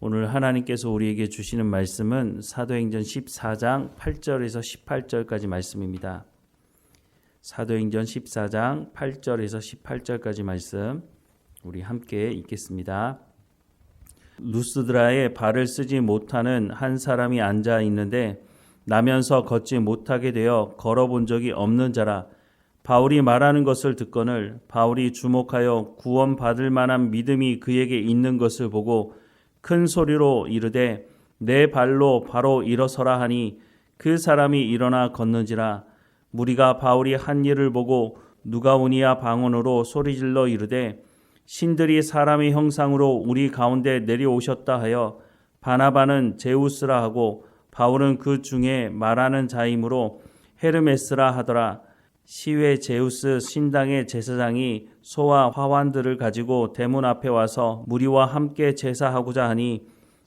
오늘 하나님께서 우리에게 주시는 말씀은 사도행전 14장 8절에서 18절까지 말씀입니다. 사도행전 14장 8절에서 18절까지 말씀 우리 함께 읽겠습니다. 루스드라에 발을 쓰지 못하는 한 사람이 앉아 있는데 나면서 걷지 못하게 되어 걸어본 적이 없는 자라. 바울이 말하는 것을 듣거늘 바울이 주목하여 구원받을 만한 믿음이 그에게 있는 것을 보고 큰 소리로 이르되 내 발로 바로 일어서라 하니 그 사람이 일어나 걷는지라. 무리가 바울이 한 일을 보고 누가오니아 방언으로 소리질러 이르되 신들이 사람의 형상으로 우리 가운데 내려오셨다 하여 바나바는 제우스라 하고 바울은 그 중에 말하는 자이므로 헤르메스라 하더라. 시외 제우스 신당의 제사장이 소와 화환들을 가지고 대문 앞에 와서 무리와 함께 제사하고자 하니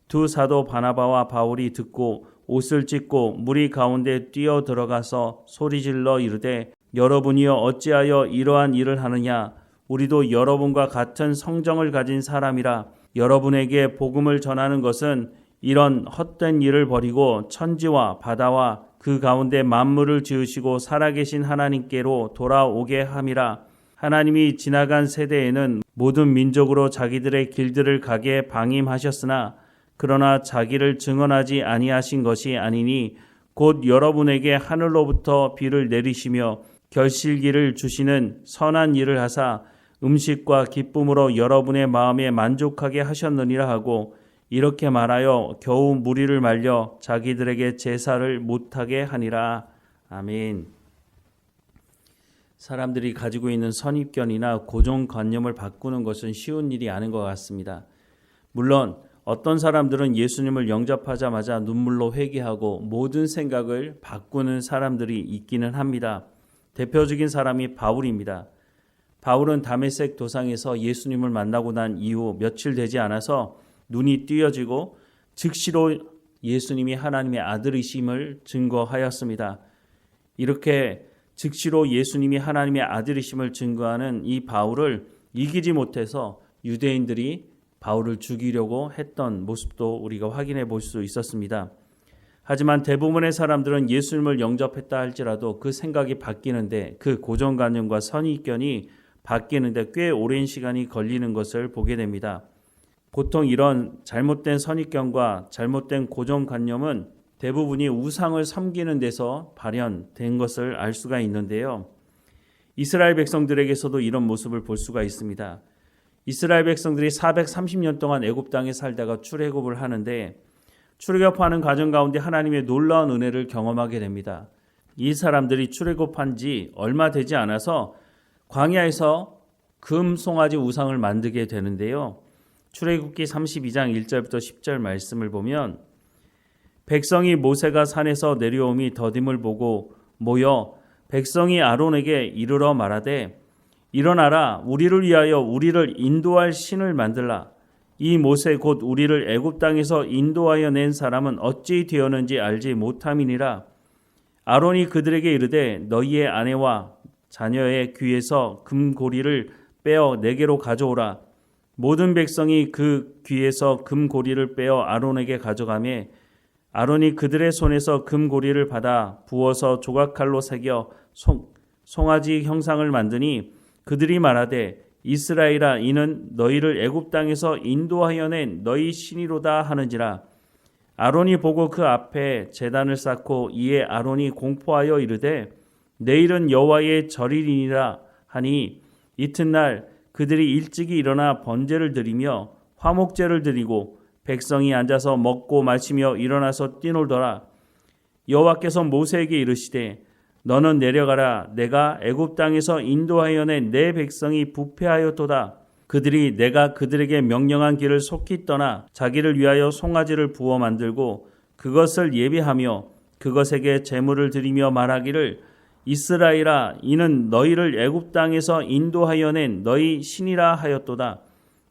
두 사도 바나바와 바울이 듣고 옷을 찢고 무리 가운데 뛰어 들어가서 소리질러 이르되 여러분이여 어찌하여 이러한 일을 하느냐. 우리도 여러분과 같은 성정을 가진 사람이라. 여러분에게 복음을 전하는 것은 이런 헛된 일을 버리고 천지와 바다와 그 가운데 만물을 지으시고 살아계신 하나님께로 돌아오게 함이라. 하나님이 지나간 세대에는 모든 민족으로 자기들의 길들을 가게 방임하셨으나 그러나 자기를 증언하지 아니하신 것이 아니니 곧 여러분에게 하늘로부터 비를 내리시며 결실기를 주시는 선한 일을 하사 음식과 기쁨으로 여러분의 마음에 만족하게 하셨느니라 하고 이렇게 말하여 겨우 무리를 말려 자기들에게 제사를 못하게 하니라. 아멘. 사람들이 가지고 있는 선입견이나 고정관념을 바꾸는 것은 쉬운 일이 아닌 것 같습니다. 물론 어떤 사람들은 예수님을 영접하자마자 눈물로 회개하고 모든 생각을 바꾸는 사람들이 있기는 합니다. 대표적인 사람이 바울입니다. 바울은 다메섹 도상에서 예수님을 만나고 난 이후 며칠 되지 않아서 눈이 띄어지고 즉시로 예수님이 하나님의 아들이심을 증거하였습니다. 이렇게 즉시로 예수님이 하나님의 아들이심을 증거하는 이 바울을 이기지 못해서 유대인들이 바울을 죽이려고 했던 모습도 우리가 확인해 볼 수 있었습니다. 하지만 대부분의 사람들은 예수님을 영접했다 할지라도 그 생각이 바뀌는데 그 고정관념과 선입견이 바뀌는데 꽤 오랜 시간이 걸리는 것을 보게 됩니다. 보통 이런 잘못된 선입견과 잘못된 고정관념은 대부분이 우상을 섬기는 데서 발현된 것을 알 수가 있는데요. 이스라엘 백성들에게서도 이런 모습을 볼 수가 있습니다. 이스라엘 백성들이 430년 동안 애굽 땅에 살다가 출애굽을 하는데 출애굽하는 과정 가운데 하나님의 놀라운 은혜를 경험하게 됩니다. 이 사람들이 출애굽한 지 얼마 되지 않아서 광야에서 금 송아지 우상을 만들게 되는데요. 출애굽기 32장 1절부터 10절 말씀을 보면 백성이 모세가 산에서 내려오미 더딤을 보고 모여 백성이 아론에게 이르러 말하되 일어나라 우리를 위하여 우리를 인도할 신을 만들라. 이 모세 곧 우리를 애굽 땅에서 인도하여 낸 사람은 어찌 되었는지 알지 못함이니라. 아론이 그들에게 이르되 너희의 아내와 자녀의 귀에서 금고리를 빼어 내게로 가져오라. 모든 백성이 그 귀에서 금고리를 빼어 아론에게 가져가매 아론이 그들의 손에서 금고리를 받아 부어서 조각칼로 새겨 송아지 형상을 만드니 그들이 말하되 이스라엘아 이는 너희를 애굽 땅에서 인도하여 낸 너희 신이로다 하는지라. 아론이 보고 그 앞에 제단을 쌓고 이에 아론이 공포하여 이르되 내일은 여호와의 절일이니라 하니 이튿날 그들이 일찍이 일어나 번제를 드리며 화목제를 드리고 백성이 앉아서 먹고 마시며 일어나서 뛰놀더라. 여호와께서 모세에게 이르시되 너는 내려가라. 내가 애굽 땅에서 인도하여 낸 내 백성이 부패하였도다. 그들이 내가 그들에게 명령한 길을 속히 떠나 자기를 위하여 송아지를 부어 만들고 그것을 예비하며 그것에게 제물을 드리며 말하기를 이스라엘아 이는 너희를 애굽 땅에서 인도하여 낸 너희 신이라 하였도다.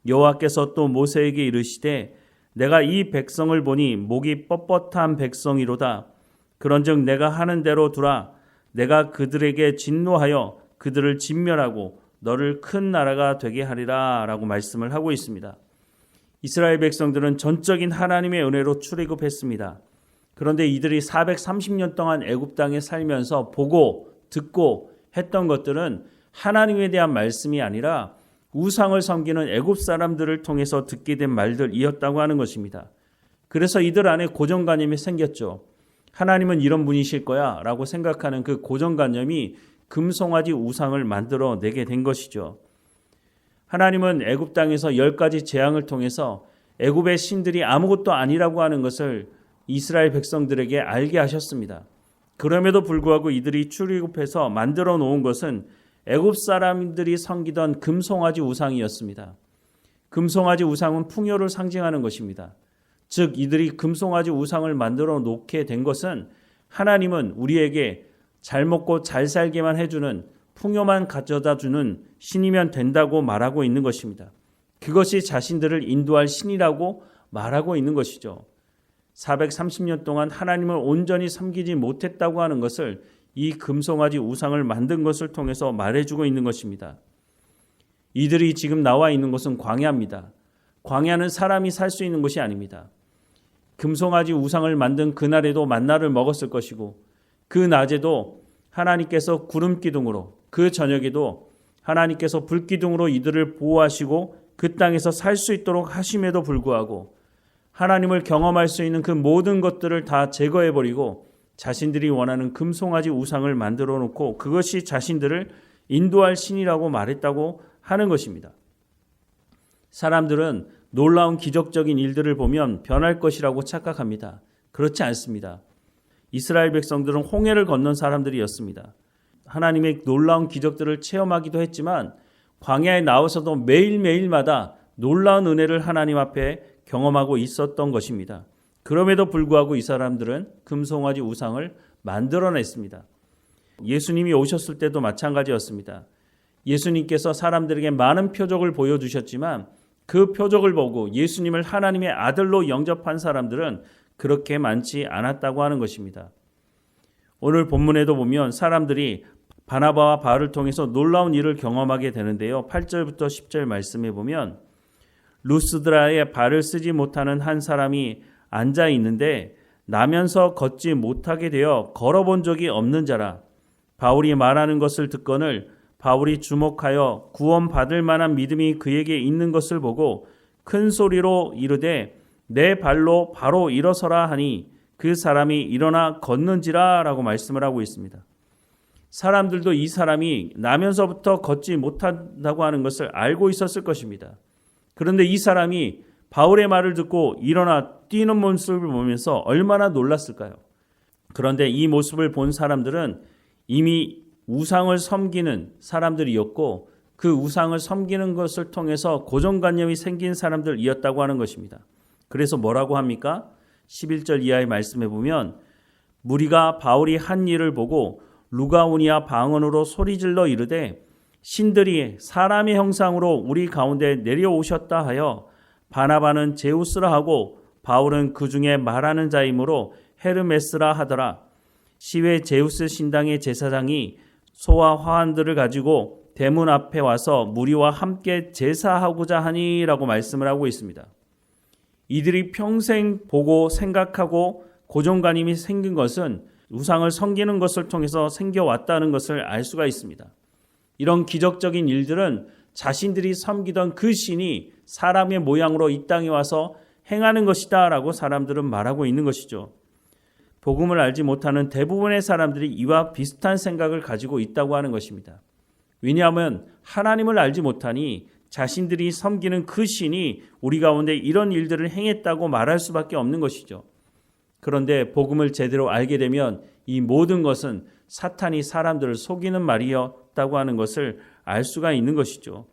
여호와께서 또 모세에게 이르시되 내가 이 백성을 보니 목이 뻣뻣한 백성이로다. 그런즉 내가 하는 대로 두라. 내가 그들에게 진노하여 그들을 진멸하고 너를 큰 나라가 되게 하리라 라고 말씀을 하고 있습니다. 이스라엘 백성들은 전적인 하나님의 은혜로 출애굽했습니다. 그런데 이들이 430년 동안 애굽 땅에 살면서 보고 듣고 했던 것들은 하나님에 대한 말씀이 아니라 우상을 섬기는 애굽 사람들을 통해서 듣게 된 말들이었다고 하는 것입니다. 그래서 이들 안에 고정관념이 생겼죠. 하나님은 이런 분이실 거야 라고 생각하는 그 고정관념이 금송아지 우상을 만들어내게 된 것이죠. 하나님은 애굽 땅에서 10가지 재앙을 통해서 애굽의 신들이 아무것도 아니라고 하는 것을 이스라엘 백성들에게 알게 하셨습니다. 그럼에도 불구하고 이들이 출애굽해서 만들어 놓은 것은 애굽 사람들이 섬기던 금송아지 우상이었습니다. 금송아지 우상은 풍요를 상징하는 것입니다. 즉 이들이 금송아지 우상을 만들어 놓게 된 것은 하나님은 우리에게 잘 먹고 잘 살게만 해주는 풍요만 가져다 주는 신이면 된다고 말하고 있는 것입니다. 그것이 자신들을 인도할 신이라고 말하고 있는 것이죠. 430년 동안 하나님을 온전히 섬기지 못했다고 하는 것을 이 금송아지 우상을 만든 것을 통해서 말해주고 있는 것입니다. 이들이 지금 나와 있는 곳은 광야입니다. 광야는 사람이 살 수 있는 곳이 아닙니다. 금송아지 우상을 만든 그날에도 만나를 먹었을 것이고 그 낮에도 하나님께서 구름 기둥으로 그 저녁에도 하나님께서 불 기둥으로 이들을 보호하시고 그 땅에서 살 수 있도록 하심에도 불구하고 하나님을 경험할 수 있는 그 모든 것들을 다 제거해버리고 자신들이 원하는 금송아지 우상을 만들어 놓고 그것이 자신들을 인도할 신이라고 말했다고 하는 것입니다. 사람들은 놀라운 기적적인 일들을 보면 변할 것이라고 착각합니다. 그렇지 않습니다. 이스라엘 백성들은 홍해를 건넌 사람들이었습니다. 하나님의 놀라운 기적들을 체험하기도 했지만 광야에 나와서도 매일매일마다 놀라운 은혜를 하나님 앞에 경험하고 있었던 것입니다. 그럼에도 불구하고 이 사람들은 금송아지 우상을 만들어냈습니다. 예수님이 오셨을 때도 마찬가지였습니다. 예수님께서 사람들에게 많은 표적을 보여주셨지만 그 표적을 보고 예수님을 하나님의 아들로 영접한 사람들은 그렇게 많지 않았다고 하는 것입니다. 오늘 본문에도 보면 사람들이 바나바와 바울을 통해서 놀라운 일을 경험하게 되는데요. 8절부터 10절 말씀에 보면 루스드라에 발을 쓰지 못하는 한 사람이 앉아 있는데 나면서 걷지 못하게 되어 걸어본 적이 없는 자라. 바울이 말하는 것을 듣거늘 바울이 주목하여 구원받을 만한 믿음이 그에게 있는 것을 보고 큰 소리로 이르되 내 발로 바로 일어서라 하니 그 사람이 일어나 걷는지라 라고 말씀을 하고 있습니다. 사람들도 이 사람이 나면서부터 걷지 못한다고 하는 것을 알고 있었을 것입니다. 그런데 이 사람이 바울의 말을 듣고 일어나 뛰는 모습을 보면서 얼마나 놀랐을까요? 그런데 이 모습을 본 사람들은 이미 우상을 섬기는 사람들이었고 그 우상을 섬기는 것을 통해서 고정관념이 생긴 사람들이었다고 하는 것입니다. 그래서 뭐라고 합니까? 11절 이하의 말씀에 보면 무리가 바울이 한 일을 보고 루가오니아 방언으로 소리질러 이르되 신들이 사람의 형상으로 우리 가운데 내려오셨다 하여 바나바는 제우스라 하고 바울은 그 중에 말하는 자이므로 헤르메스라 하더라. 시외 제우스 신당의 제사장이 소와 화환들을 가지고 대문 앞에 와서 무리와 함께 제사하고자 하니라고 말씀을 하고 있습니다. 이들이 평생 보고 생각하고 고정관념이 생긴 것은 우상을 섬기는 것을 통해서 생겨왔다는 것을 알 수가 있습니다. 이런 기적적인 일들은 자신들이 섬기던 그 신이 사람의 모양으로 이 땅에 와서 행하는 것이다 라고 사람들은 말하고 있는 것이죠. 복음을 알지 못하는 대부분의 사람들이 이와 비슷한 생각을 가지고 있다고 하는 것입니다. 왜냐하면 하나님을 알지 못하니 자신들이 섬기는 그 신이 우리 가운데 이런 일들을 행했다고 말할 수밖에 없는 것이죠. 그런데 복음을 제대로 알게 되면 이 모든 것은 사탄이 사람들을 속이는 말이었다고 하는 것을 알 수가 있는 것이죠.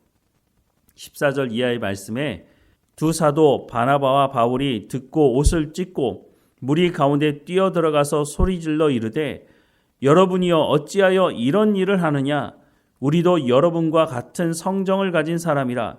14절 이하의 말씀에 두 사도 바나바와 바울이 듣고 옷을 찢고 무리 가운데 뛰어들어가서 소리질러 이르되 여러분이여 어찌하여 이런 일을 하느냐? 우리도 여러분과 같은 성정을 가진 사람이라.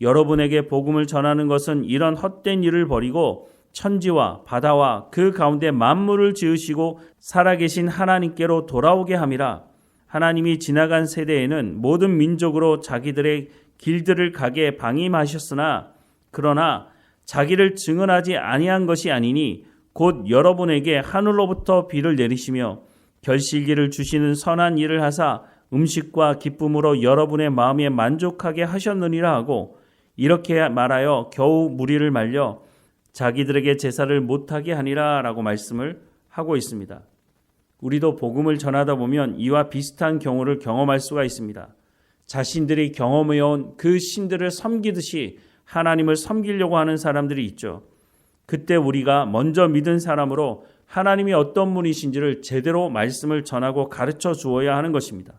여러분에게 복음을 전하는 것은 이런 헛된 일을 버리고 천지와 바다와 그 가운데 만물을 지으시고 살아계신 하나님께로 돌아오게 함이라. 하나님이 지나간 세대에는 모든 민족으로 자기들의 길들을 가게 방임하셨으나 그러나 자기를 증언하지 아니한 것이 아니니 곧 여러분에게 하늘로부터 비를 내리시며 결실기를 주시는 선한 일을 하사 음식과 기쁨으로 여러분의 마음에 만족하게 하셨느니라 하고 이렇게 말하여 겨우 무리를 말려 자기들에게 제사를 못하게 하니라 라고 말씀을 하고 있습니다. 우리도 복음을 전하다 보면 이와 비슷한 경우를 경험할 수가 있습니다. 자신들이 경험해온 그 신들을 섬기듯이 하나님을 섬기려고 하는 사람들이 있죠. 그때 우리가 먼저 믿은 사람으로 하나님이 어떤 분이신지를 제대로 말씀을 전하고 가르쳐 주어야 하는 것입니다.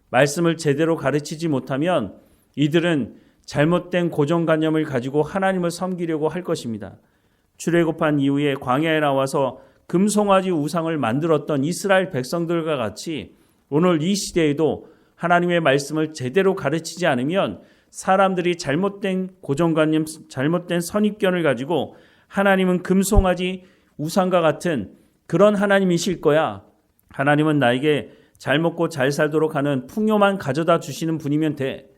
말씀을 제대로 가르치지 못하면 이들은 잘못된 고정관념을 가지고 하나님을 섬기려고 할 것입니다. 출애굽한 이후에 광야에 나와서 금송아지 우상을 만들었던 이스라엘 백성들과 같이 오늘 이 시대에도 하나님의 말씀을 제대로 가르치지 않으면 사람들이 잘못된 고정관념, 잘못된 선입견을 가지고 하나님은 금송아지 우상과 같은 그런 하나님이실 거야. 하나님은 나에게 잘 먹고 잘 살도록 하는 풍요만 가져다 주시는 분이면 돼.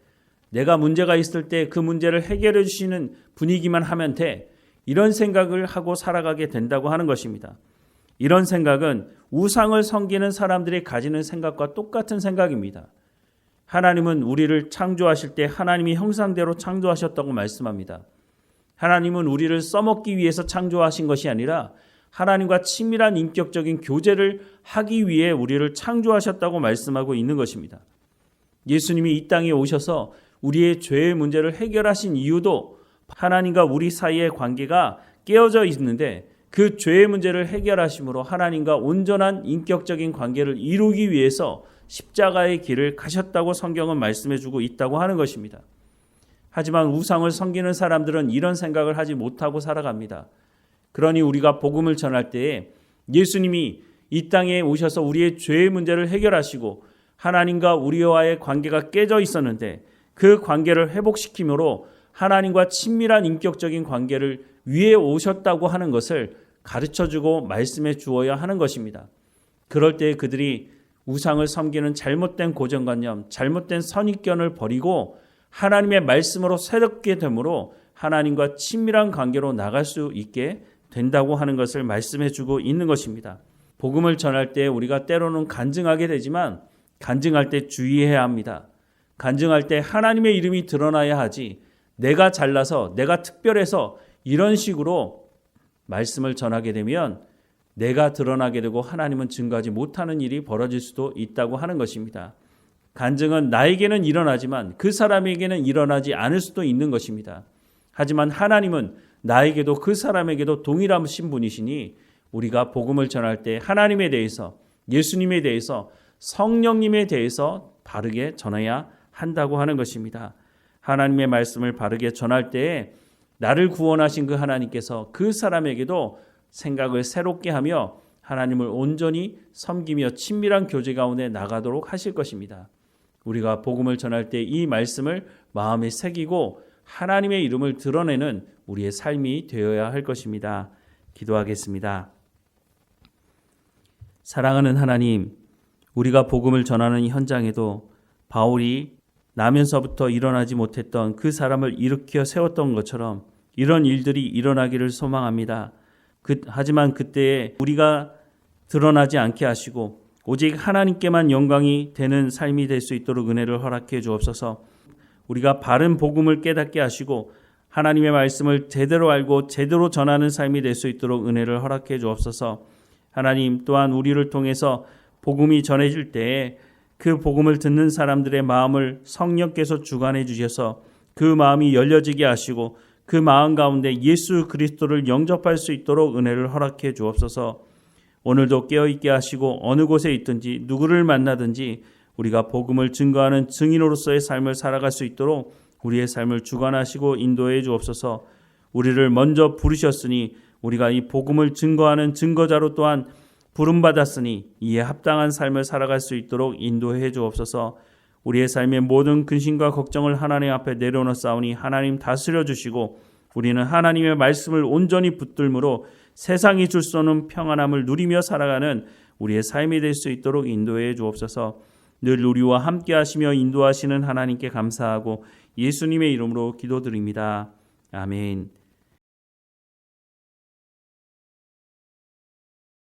내가 문제가 있을 때 그 문제를 해결해 주시는 분이기만 하면 돼. 이런 생각을 하고 살아가게 된다고 하는 것입니다. 이런 생각은 우상을 섬기는 사람들이 가지는 생각과 똑같은 생각입니다. 하나님은 우리를 창조하실 때 하나님이 형상대로 창조하셨다고 말씀합니다. 하나님은 우리를 써먹기 위해서 창조하신 것이 아니라 하나님과 친밀한 인격적인 교제를 하기 위해 우리를 창조하셨다고 말씀하고 있는 것입니다. 예수님이 이 땅에 오셔서 우리의 죄의 문제를 해결하신 이유도 하나님과 우리 사이의 관계가 깨어져 있는데 그 죄의 문제를 해결하심으로 하나님과 온전한 인격적인 관계를 이루기 위해서 십자가의 길을 가셨다고 성경은 말씀해주고 있다고 하는 것입니다. 하지만 우상을 섬기는 사람들은 이런 생각을 하지 못하고 살아갑니다. 그러니 우리가 복음을 전할 때에 예수님이 이 땅에 오셔서 우리의 죄의 문제를 해결하시고 하나님과 우리와의 관계가 깨져 있었는데 그 관계를 회복시킴으로 하나님과 친밀한 인격적인 관계를 위해 오셨다고 하는 것을 가르쳐주고 말씀해 주어야 하는 것입니다. 그럴 때 그들이 우상을 섬기는 잘못된 고정관념, 잘못된 선입견을 버리고 하나님의 말씀으로 새롭게 되므로 하나님과 친밀한 관계로 나갈 수 있게 된다고 하는 것을 말씀해 주고 있는 것입니다. 복음을 전할 때 우리가 때로는 간증하게 되지만 간증할 때 주의해야 합니다. 간증할 때 하나님의 이름이 드러나야 하지 내가 잘나서 내가 특별해서 이런 식으로 말씀을 전하게 되면 내가 드러나게 되고 하나님은 증거하지 못하는 일이 벌어질 수도 있다고 하는 것입니다. 간증은 나에게는 일어나지만 그 사람에게는 일어나지 않을 수도 있는 것입니다. 하지만 하나님은 나에게도 그 사람에게도 동일하신 분이시니 우리가 복음을 전할 때 하나님에 대해서, 예수님에 대해서, 성령님에 대해서 바르게 전해야 한다고 하는 것입니다. 하나님의 말씀을 바르게 전할 때에 나를 구원하신 그 하나님께서 그 사람에게도 생각을 새롭게 하며 하나님을 온전히 섬기며 친밀한 교제 가운데 나가도록 하실 것입니다. 우리가 복음을 전할 때 이 말씀을 마음에 새기고 하나님의 이름을 드러내는 우리의 삶이 되어야 할 것입니다. 기도하겠습니다. 사랑하는 하나님, 우리가 복음을 전하는 현장에도 바울이 나면서부터 일어나지 못했던 그 사람을 일으켜 세웠던 것처럼 이런 일들이 일어나기를 소망합니다. 하지만 그때에 우리가 드러나지 않게 하시고 오직 하나님께만 영광이 되는 삶이 될 수 있도록 은혜를 허락해 주옵소서. 우리가 바른 복음을 깨닫게 하시고 하나님의 말씀을 제대로 알고 제대로 전하는 삶이 될 수 있도록 은혜를 허락해 주옵소서. 하나님 또한 우리를 통해서 복음이 전해질 때에 그 복음을 듣는 사람들의 마음을 성령께서 주관해 주셔서 그 마음이 열려지게 하시고 그 마음 가운데 예수 그리스도를 영접할 수 있도록 은혜를 허락해 주옵소서. 오늘도 깨어있게 하시고 어느 곳에 있든지 누구를 만나든지 우리가 복음을 증거하는 증인으로서의 삶을 살아갈 수 있도록 우리의 삶을 주관하시고 인도해 주옵소서. 우리를 먼저 부르셨으니 우리가 이 복음을 증거하는 증거자로 또한 부름받았으니 이에 합당한 삶을 살아갈 수 있도록 인도해 주옵소서. 우리의 삶의 모든 근심과 걱정을 하나님 앞에 내려놓사오니 하나님 다스려 주시고 우리는 하나님의 말씀을 온전히 붙들므로 세상이 줄 수 없는 평안함을 누리며 살아가는 우리의 삶이 될 수 있도록 인도해 주옵소서. 늘 우리와 함께 하시며 인도하시는 하나님께 감사하고 예수님의 이름으로 기도드립니다. 아멘.